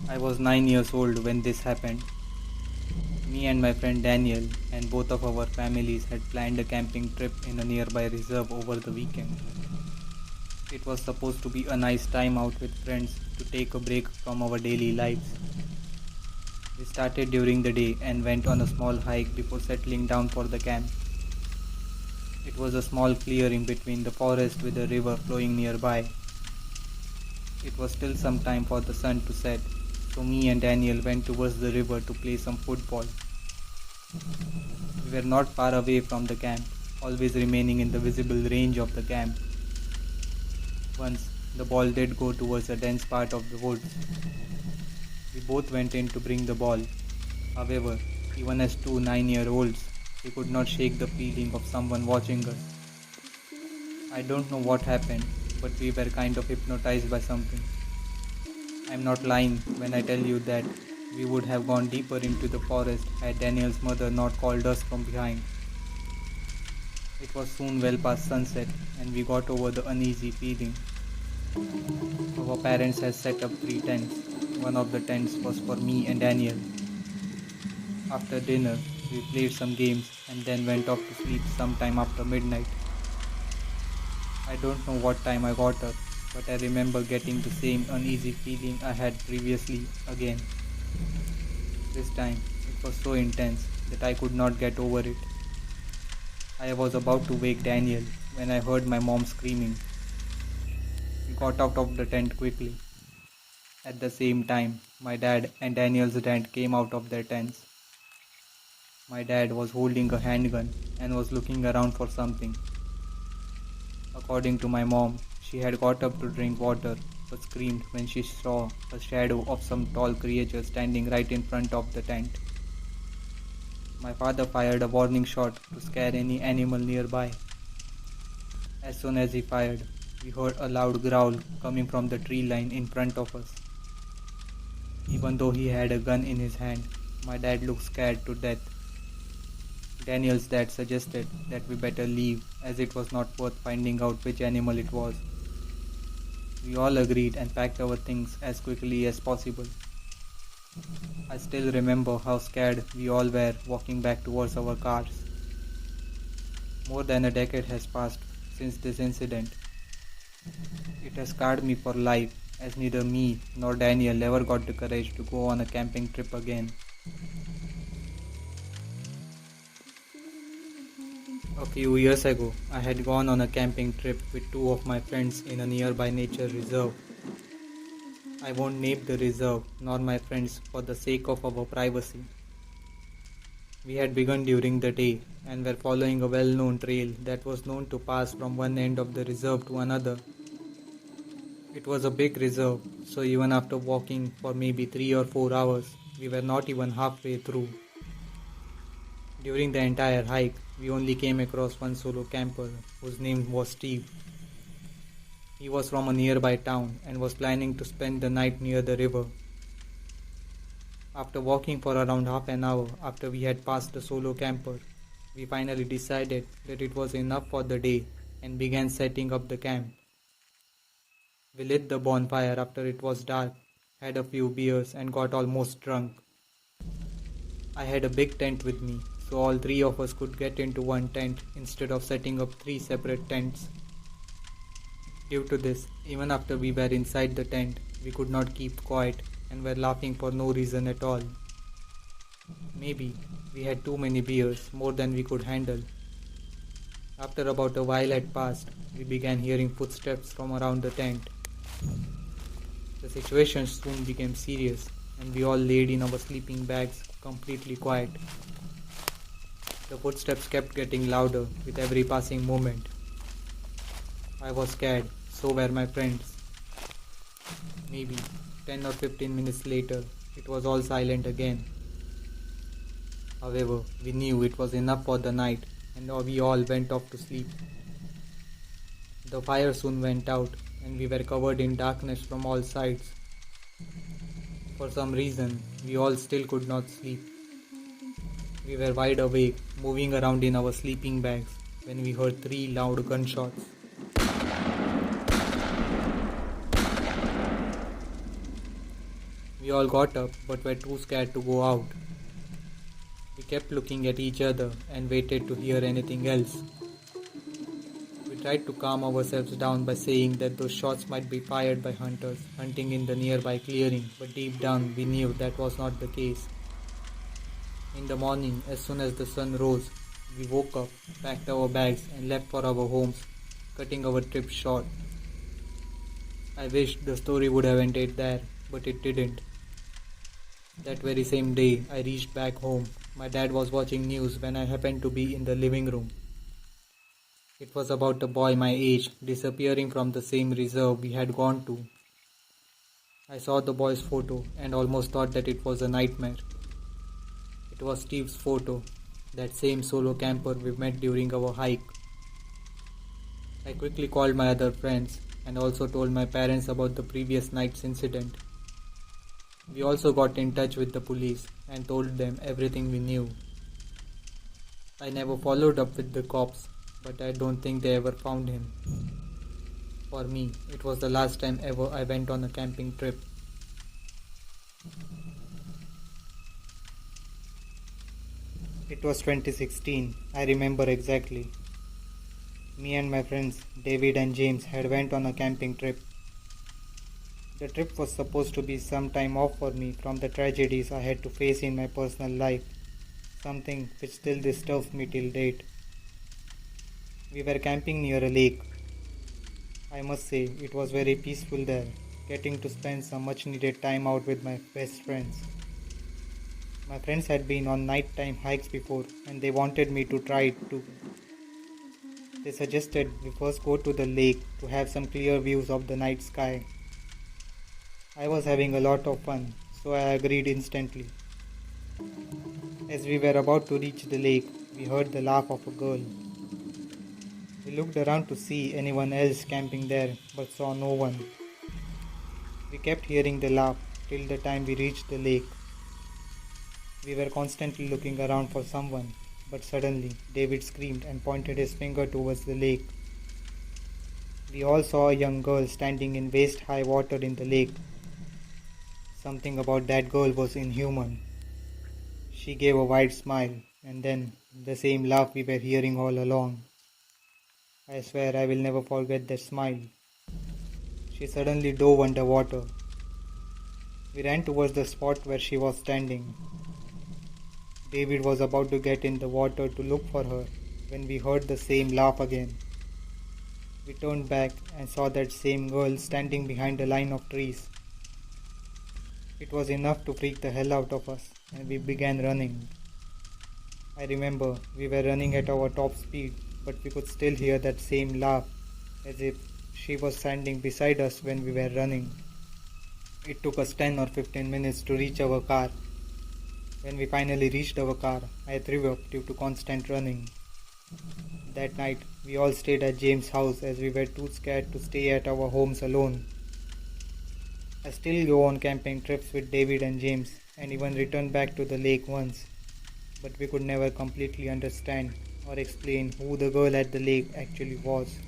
I was 9 years old when this happened. Me and my friend Daniel and both of our families had planned a camping trip in a nearby reserve over the weekend. It was supposed to be a nice time out with friends to take a break from our daily lives. We started during the day and went on a small hike before settling down for the camp. It was a small clearing between the forest with a river flowing nearby. It was still some time for the sun to set, so me and Daniel went towards the river to play some football. We were not far away from the camp, always remaining in the visible range of the camp. Once, the ball did go towards a dense part of the woods. We both went in to bring the ball. However, even as two 9-year-olds, we could not shake the feeling of someone watching us. I don't know what happened, but we were kind of hypnotized by something. I'm not lying when I tell you that we would have gone deeper into the forest had Daniel's mother not called us from behind. It was soon well past sunset and we got over the uneasy feeling. Our parents had set up 3 tents. One of the tents was for me and Daniel. After dinner, we played some games and then went off to sleep sometime after midnight. I don't know what time I got up, but I remember getting the same uneasy feeling I had previously again. This time, it was so intense that I could not get over it. I was about to wake Daniel when I heard my mom screaming. We got out of the tent quickly. At the same time, my dad and Daniel's dad came out of their tents. My dad was holding a handgun and was looking around for something. According to my mom, she had got up to drink water but screamed when she saw a shadow of some tall creature standing right in front of the tent. My father fired a warning shot to scare any animal nearby. As soon as he fired, we heard a loud growl coming from the tree line in front of us. Even though he had a gun in his hand, my dad looked scared to death. Daniel's dad suggested that we better leave as it was not worth finding out which animal it was. We all agreed and packed our things as quickly as possible. I still remember how scared we all were walking back towards our cars. More than a decade has passed since this incident. It has scarred me for life as neither me nor Daniel ever got the courage to go on a camping trip again. A few years ago, I had gone on a camping trip with two of my friends in a nearby nature reserve. I won't name the reserve nor my friends for the sake of our privacy. We had begun during the day and were following a well-known trail that was known to pass from one end of the reserve to another. It was a big reserve, so even after walking for maybe 3 or 4 hours, we were not even halfway through. During the entire hike, we only came across one solo camper whose name was Steve. He was from a nearby town and was planning to spend the night near the river. After walking for around half an hour after we had passed the solo camper, we finally decided that it was enough for the day and began setting up the camp. We lit the bonfire after it was dark, had a few beers and got almost drunk. I had a big tent with me, so all three of us could get into one tent instead of setting up 3 separate tents. Due to this, even after we were inside the tent, we could not keep quiet and were laughing for no reason at all. Maybe we had too many beers, more than we could handle. After about a while had passed, we began hearing footsteps from around the tent. The situation soon became serious and we all laid in our sleeping bags completely quiet. The footsteps kept getting louder with every passing moment. I was scared, so were my friends. Maybe 10 or 15 minutes later, it was all silent again. However, we knew it was enough for the night and we all went off to sleep. The fire soon went out and we were covered in darkness from all sides. For some reason, we all still could not sleep. We were wide awake, moving around in our sleeping bags when we heard 3 loud gunshots. We all got up but were too scared to go out. We kept looking at each other and waited to hear anything else. We tried to calm ourselves down by saying that those shots might be fired by hunters hunting in the nearby clearing, but deep down we knew that was not the case. In the morning, as soon as the sun rose, we woke up, packed our bags and left for our homes, cutting our trip short. I wished the story would have ended there, but it didn't. That very same day, I reached back home. My dad was watching news when I happened to be in the living room. It was about a boy my age disappearing from the same reserve we had gone to. I saw the boy's photo and almost thought that it was a nightmare. It was Steve's photo, that same solo camper we met during our hike. I quickly called my other friends and also told my parents about the previous night's incident. We also got in touch with the police and told them everything we knew. I never followed up with the cops, but I don't think they ever found him. For me, it was the last time ever I went on a camping trip. It was 2016, I remember exactly. Me and my friends, David and James, had went on a camping trip. The trip was supposed to be some time off for me from the tragedies I had to face in my personal life, something which still disturbs me till date. We were camping near a lake. I must say, it was very peaceful there, getting to spend some much needed time out with my best friends. My friends had been on nighttime hikes before and they wanted me to try it too. They suggested we first go to the lake to have some clear views of the night sky. I was having a lot of fun, so I agreed instantly. As we were about to reach the lake, we heard the laugh of a girl. We looked around to see anyone else camping there, but saw no one. We kept hearing the laugh till the time we reached the lake. We were constantly looking around for someone, but suddenly David screamed and pointed his finger towards the lake. We all saw a young girl standing in waist-high water in the lake. Something about that girl was inhuman. She gave a wide smile, and then the same laugh we were hearing all along. I swear I will never forget that smile. She suddenly dove underwater. We ran towards the spot where she was standing. David was about to get in the water to look for her when we heard the same laugh again. We turned back and saw that same girl standing behind a line of trees. It was enough to freak the hell out of us and we began running. I remember we were running at our top speed, but we could still hear that same laugh as if she was standing beside us when we were running. It took us 10 or 15 minutes to reach our car. When we finally reached our car, I threw up due to constant running. That night, we all stayed at James' house as we were too scared to stay at our homes alone. I still go on camping trips with David and James and even returned back to the lake once, but we could never completely understand or explain who the girl at the lake actually was.